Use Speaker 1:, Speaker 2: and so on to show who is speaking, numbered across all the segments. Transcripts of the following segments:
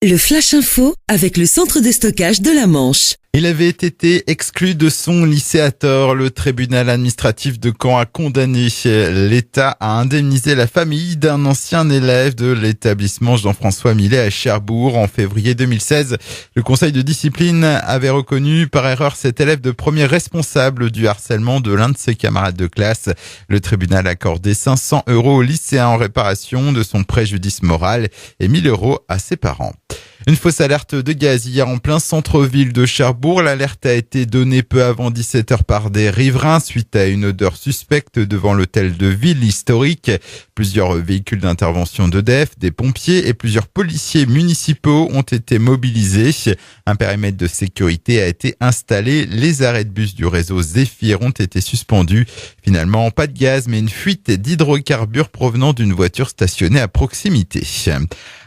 Speaker 1: Le Flash Info avec le centre de stockage de la Manche.
Speaker 2: Il avait été exclu de son lycée à tort. Le tribunal administratif de Caen a condamné l'État à indemniser la famille d'un ancien élève de l'établissement Jean-François Millet à Cherbourg. En février 2016, le conseil de discipline avait reconnu par erreur cet élève de premier responsable du harcèlement de l'un de ses camarades de classe. Le tribunal a accordé 500 € au lycéen en réparation de son préjudice moral et 1 000 € à ses parents. Une fausse alerte de gaz hier en plein centre-ville de Cherbourg. L'alerte a été donnée peu avant 17h par des riverains suite à une odeur suspecte devant l'hôtel de ville historique. Plusieurs véhicules d'intervention d'EDF, des pompiers et plusieurs policiers municipaux ont été mobilisés. Un périmètre de sécurité a été installé. Les arrêts de bus du réseau Zéphyr ont été suspendus. Finalement, pas de gaz, mais une fuite d'hydrocarbures provenant d'une voiture stationnée à proximité.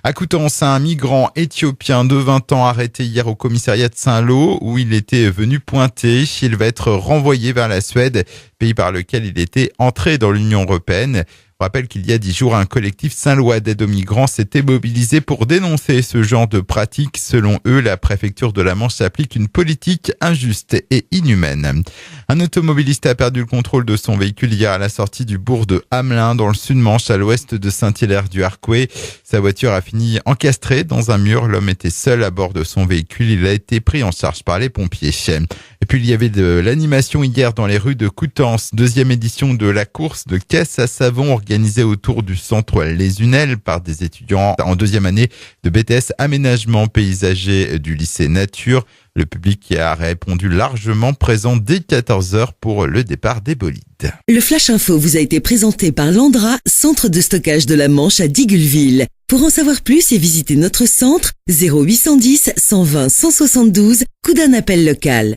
Speaker 2: À Coutances, un migrant éthiopien de 20 ans arrêté hier au commissariat de Saint-Lô où il était venu pointer. Il va être renvoyé vers la Suède, pays par lequel il était entré dans l'Union européenne. Je rappelle qu'il y a 10 jours, un collectif saint-lois d'aide aux migrants s'était mobilisé pour dénoncer ce genre de pratique. Selon eux, la préfecture de la Manche applique une politique injuste et inhumaine. Un automobiliste a perdu le contrôle de son véhicule hier à la sortie du bourg de Hamelin, dans le sud-Manche, à l'ouest de Saint-Hilaire-du-Harcouët. Sa voiture a fini encastrée dans un mur. L'homme était seul à bord de son véhicule. Il a été pris en charge par les pompiers. Et puis, il y avait de l'animation hier dans les rues de Coutances. Deuxième édition de la course de caisse à savon organisée autour du centre Les Unelles par des étudiants en deuxième année de BTS Aménagement paysager du lycée Nature. Le public a répondu largement présent dès 14h pour le départ des bolides.
Speaker 1: Le Flash Info vous a été présenté par Landra, centre de stockage de la Manche à Digoulville. Pour en savoir plus et visiter notre centre, 0810 120 172, coup d'un appel local.